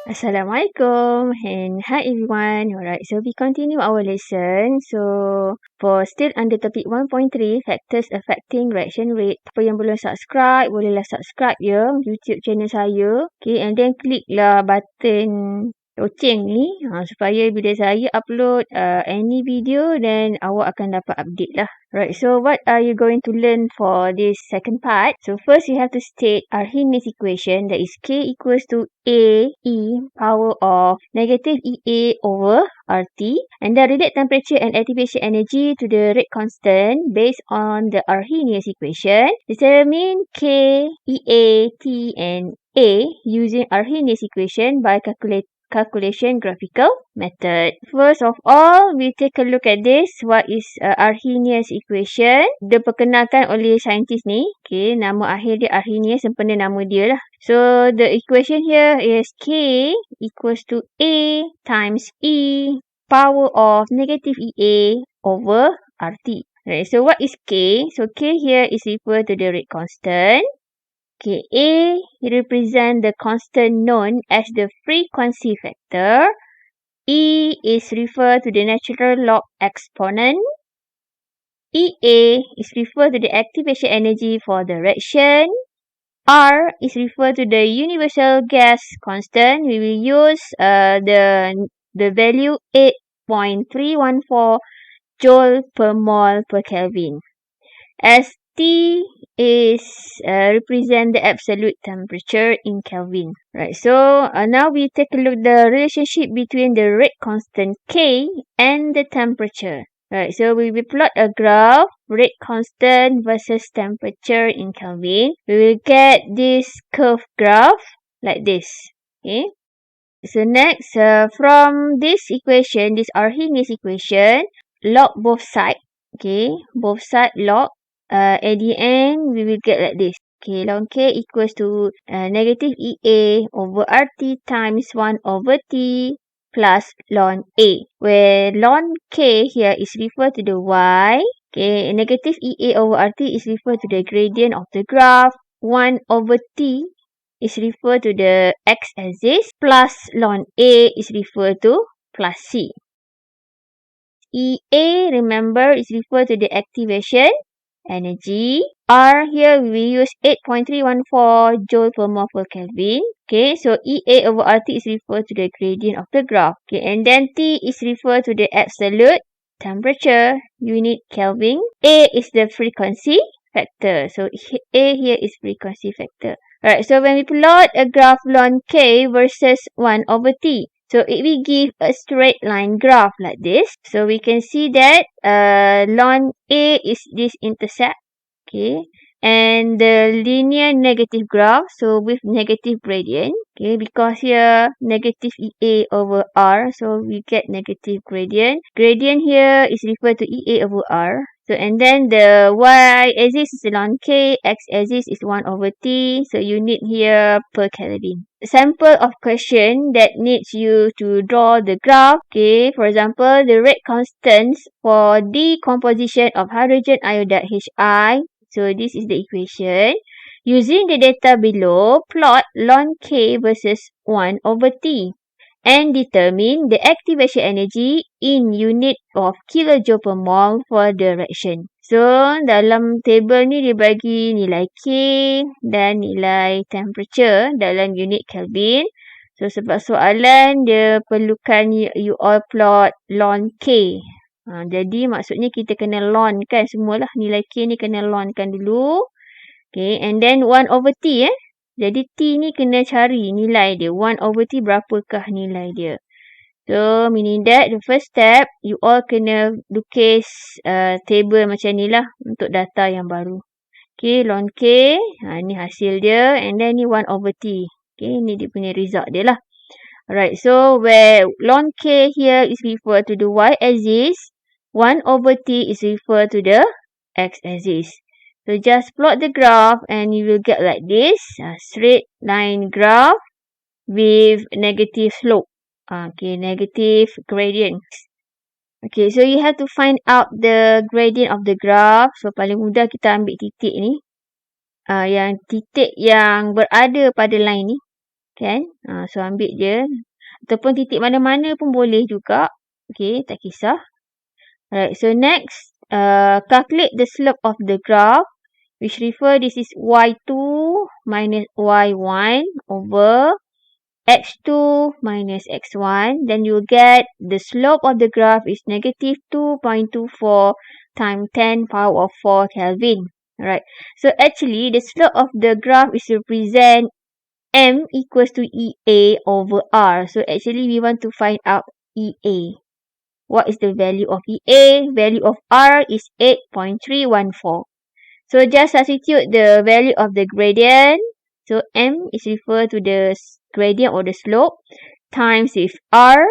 Assalamualaikum and hi everyone. Alright, so we continue our lesson. So for still under topic 1.3 factors affecting reaction rate. Siapa yang belum subscribe, bolehlah subscribe ya YouTube channel saya. Okay, and then klik lah button loceng ni supaya bila saya upload any video then awak akan dapat update lah. Right, so what are you going to learn for this second part? So first you have to state Arrhenius equation, that is K equals to A E power of negative EA over RT, and then relate temperature and activation energy to the rate constant based on the Arrhenius equation. Determine K, EA, T and A using Arrhenius equation by calculation graphical method. First of all, we take a look at this. What is Arrhenius equation? Dia perkenalkan oleh saintis ni. Okay, nama akhir dia Arrhenius, sempena nama dia lah. So, the equation here is K equals to A times E power of negative EA over RT. Right, so what is K? So, K here is equal to the rate constant. Okay, A represent the constant known as the frequency factor. E is referred to the natural log exponent. EA is referred to the activation energy for the reaction. R is referred to the universal gas constant. We will use the value 8.314 joule per mole per Kelvin. As T is represent the absolute temperature in Kelvin. Right, so now we take a look the relationship between the rate constant K and the temperature. Right, so we will plot a graph, rate constant versus temperature in Kelvin. We will get this curve graph like this. Okay. So next, from this equation, this Arrhenius equation, log both sides. Okay, both sides log. At the end, we will get like this. Okay, ln K equals to negative EA over RT times 1 over T plus ln A, where ln K here is referred to the Y. Okay, negative EA over RT is referred to the gradient of the graph. 1 over T is referred to the x-axis, plus ln A is referred to plus C. EA, remember, is referred to the activation energy. R here we will use 8.314 joule per mole per Kelvin. Okay, so EA over RT is referred to the gradient of the graph. Okay, and then T is referred to the absolute temperature, unit Kelvin. A is the frequency factor. So A here is frequency factor. Alright, so when we plot a graph ln K versus 1 over T, so it will give a straight line graph like this. So we can see that ln A is this intercept. Okay. And the linear negative graph, so with negative gradient. Okay, because here negative EA over R, so we get negative gradient. Gradient here is referred to EA over R. So and then the y-axis is ln K, x-axis is 1 over T. So unit here per Kelvin. Sample of question that needs you to draw the graph. Okay, for example, the rate constants for decomposition of hydrogen iodide Hi. So this is the equation. Using the data below, plot ln K versus 1 over T and determine the activation energy in unit of kilojoule per mole for the reaction. So, dalam table ni dia bagi nilai K dan nilai temperature dalam unit Kelvin. So, sebab soalan dia perlukan you all plot ln K. Jadi maksudnya kita kena ln kan semualah, nilai K ni kena ln kan dulu. Okay, and then 1 over T Jadi T ni kena cari nilai dia. 1 over T berapakah nilai dia. So, meaning that the first step, you all kena lukis table macam ni lah untuk data yang baru. Okay, ln K, ni hasil dia. And then ni 1 over T. Okay, ni dia punya result dia lah. Alright, so where ln K here is referred to the y-axis, 1 over T is referred to the x-axis. So just plot the graph and you will get like this. Straight line graph with negative slope. Okay, negative gradient. Okay, so you have to find out the gradient of the graph. So paling mudah kita ambil titik ni. Yang titik yang berada pada line ni. Kan? So ambil je. Ataupun titik mana-mana pun boleh juga. Okay, tak kisah. Alright, so next, calculate the slope of the graph, which this is y2 minus y1 over x2 minus x1. Then you get the slope of the graph is negative 2.24 times 10 power of 4 Kelvin. Alright, so actually the slope of the graph is represent M equals to EA over R. So actually we want to find out EA. What is the value of EA? Value of R is 8.314. So just substitute the value of the gradient. So M is referred to the gradient or the slope times with R.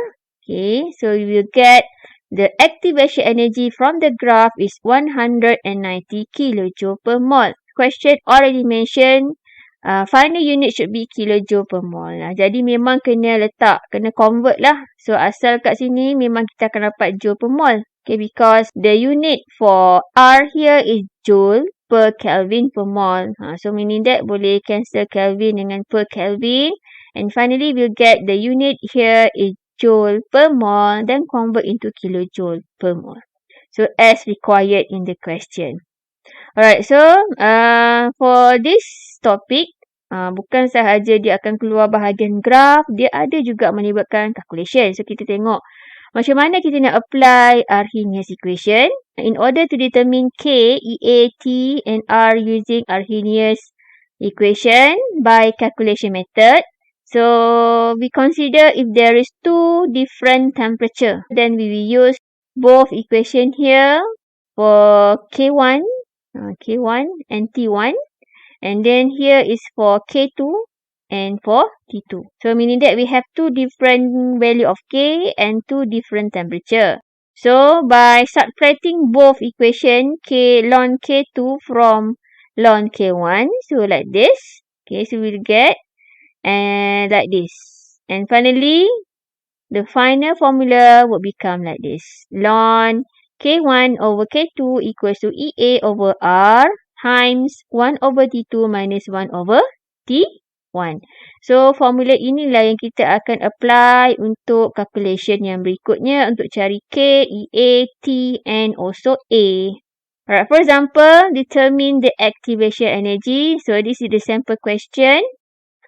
Okay, so you will get the activation energy from the graph is 190 kilojoule per mole. Question already mentioned, final unit should be kilojoule per mole. Jadi memang kena convert lah. So asal kat sini memang kita akan dapat joule per mole. Okay, because the unit for R here is joule per Kelvin per mole. So meaning that boleh cancel Kelvin dengan per Kelvin. And finally we'll get the unit here is joule per mole, then convert into kilojoule per mole. So as required in the question. Alright, so for this topic, bukan sahaja dia akan keluar bahagian graf, dia ada juga melibatkan calculation. So kita tengok macam mana kita nak apply Arrhenius equation. In order to determine K, EA, T and R using Arrhenius equation by calculation method. So we consider if there is two different temperature, then we will use both equation here for K1 and T1, and then here is for K2 and for T2. So meaning that we have two different value of K and two different temperature. So by subtracting both equation K ln K2 from ln K1, so like this. Okay, so we'll get and like this. And finally, the final formula will become like this. Ln K1 over K2 equals to EA over R times 1 over T2 minus 1 over T1. So, formula inilah yang kita akan apply untuk calculation yang berikutnya untuk cari K, EA, T and also A. Alright, for example, determine the activation energy. So, this is the sample question.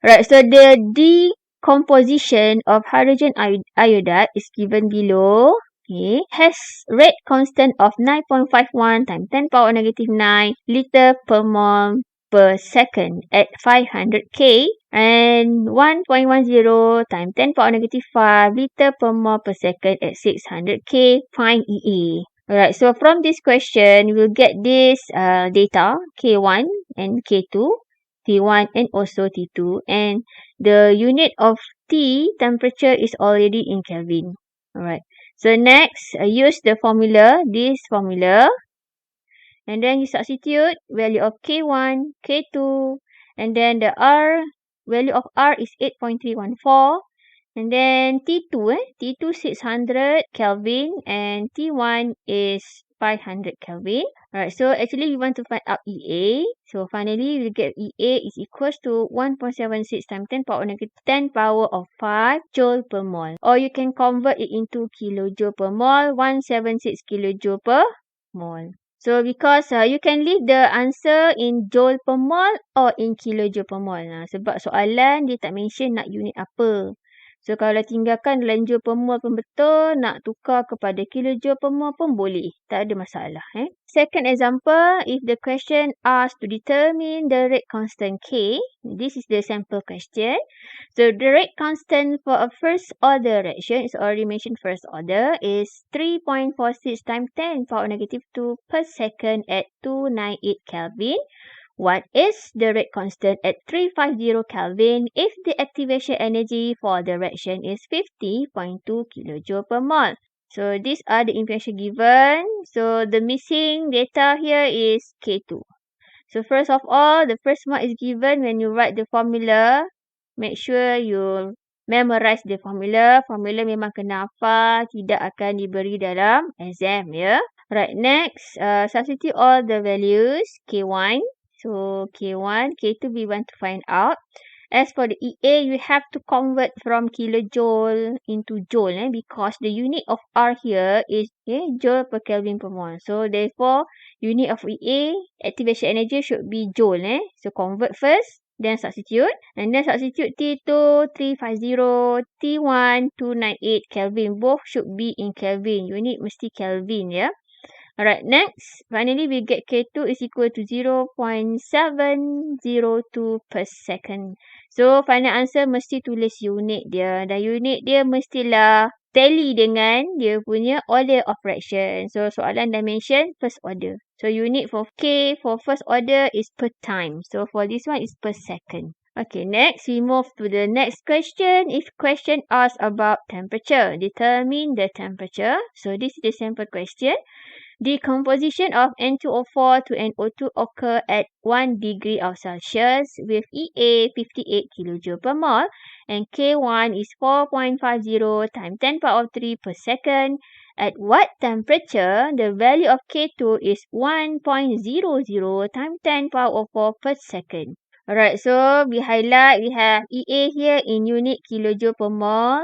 Alright, so the decomposition of hydrogen iodide is given below. Okay, has rate constant of 9.51 times 10 power negative 9 liter per mole per second at 500 K and 1.10 times 10 power negative 5 liter per mole per second at 600 K. Find EA. Alright, so from this question, we'll get this data K1 and K2, T1 and also T2, and the unit of T temperature is already in Kelvin. Alright. So next, use the formula, this formula. And then you substitute value of K1, K2. And then the R, value of R is 8.314. And then T2, T2 600 Kelvin. And T1 is 500 Kelvin. Alright, so actually we want to find out EA. So finally we get EA is equals to 1.76 times 10 power negative 10 power of 5 joule per mole. Or you can convert it into kilojoule per mole, 176 kilojoule per mole. So because you can leave the answer in joule per mole or in kilojoule per mole. Sebab soalan dia tak mention nak unit apa. So kalau tinggalkan dalam joule per mole pun betul, nak tukar kepada kilojoule per mole pun boleh. Tak ada masalah. Second example, if the question asks to determine the rate constant K, this is the sample question. So the rate constant for a first order reaction, is already mentioned first order, is 3.46 times 10 power negative 2 per second at 298 Kelvin. What is the rate constant at 350 Kelvin if the activation energy for the reaction is 50.2 kilojoule per mole? So these are the information given. So the missing data here is K2. So first of all, the first mark is given when you write the formula. Make sure you memorize the formula. Formula memang kena hafal, tidak akan diberi dalam exam, ya. Right, next, substitute all the values K1. So K1, K2 we want to find out. As for the EA, you have to convert from kilojoule into joule because the unit of R here is joule per Kelvin per mole. So therefore, unit of EA, activation energy should be joule. So convert first, then substitute. And then substitute T2, 350, T1, 298 Kelvin. Both should be in Kelvin. Unit mesti Kelvin, ya. Alright, next. Finally, we get K2 is equal to 0.702 per second. So, final answer mesti tulis unit dia. Dan unit dia mestilah tally dengan dia punya order of fraction. So, soalan dimension first order. So, unit for K for first order is per time. So, for this one is per second. Okay, next we move to the next question. If question asks about temperature, determine the temperature. So, this is the sample question. Decomposition of N2O4 to NO2 occur at 1 degree of Celsius with EA 58 kJ per mole and K1 is 4.50 times 10 power of 3 per second. At what temperature the value of K2 is 1.00 times 10 power of 4 per second. Alright, so we highlight, we have EA here in unit kilojoule per mole.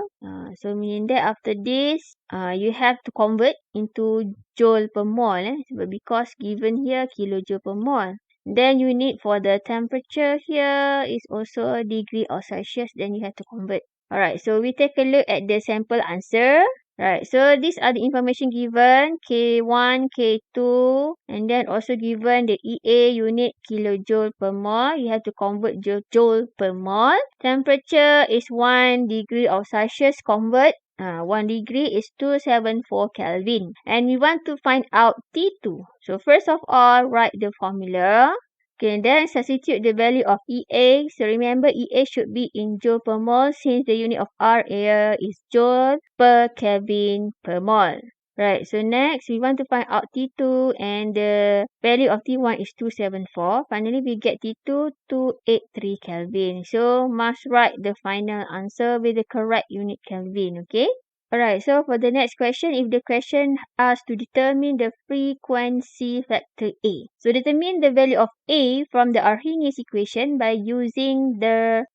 So meaning that after this, you have to convert into joule per mole. Because given here kilojoule per mole. Then unit for the temperature here is also degree of Celsius. Then you have to convert. Alright, so we take a look at the sample answer. Right, so these are the information given, K1, K2, and then also given the EA unit kilojoule per mole. You have to convert joule per mole. Temperature is 1 degree of Celsius, convert. 1 degree is 274 Kelvin. And we want to find out T2. So first of all, write the formula. Okay, then substitute the value of EA. So remember, EA should be in joule per mole since the unit of R here is joule per Kelvin per mole. Right, so next we want to find out T2 and the value of T1 is 274. Finally, we get T2, 283 Kelvin. So must write the final answer with the correct unit Kelvin, okay? Alright, so for the next question, if the question asks to determine the frequency factor A. So determine the value of A from the Arrhenius equation by using the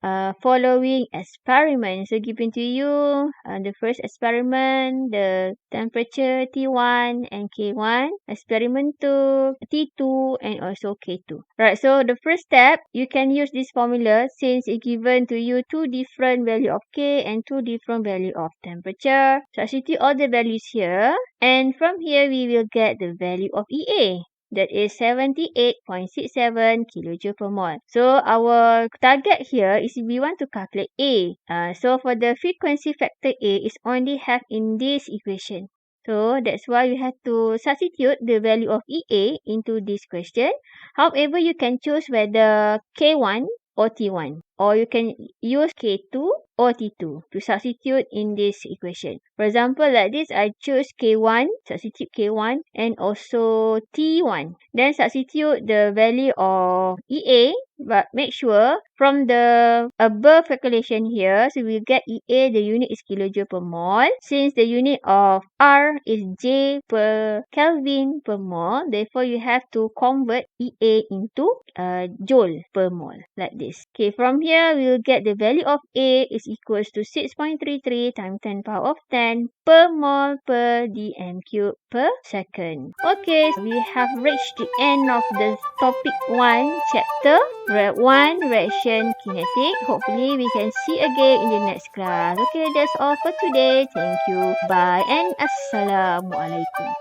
following experiment. So given to you the first experiment, the temperature T1 and K1, experiment 2, T2 and also K2. Right, so the first step, you can use this formula since it's given to you two different value of K and two different value of temperature. Substitute all the values here and from here we will get the value of EA. That is 78.67 kJ per mole. So our target here is we want to calculate A. So for the frequency factor A is only have in this equation. So that's why you have to substitute the value of EA into this question. However, you can choose whether K1 or T1. Or you can use K2 or T2 to substitute in this equation. For example, like this, I choose K1, substitute K1 and also T1. Then substitute the value of EA, but make sure from the above calculation here, so we get EA, the unit is kilojoule per mole. Since the unit of R is J per Kelvin per mole, therefore you have to convert EA into joule per mole, like this. Okay, from here, we will get the value of A is equals to 6.33 times 10 power of 10 per mole per dm cube per second. Okay, we have reached the end of the topic 1 chapter, 1 reaction kinetic. Hopefully, we can see again in the next class. Okay, that's all for today. Thank you. Bye and Assalamualaikum.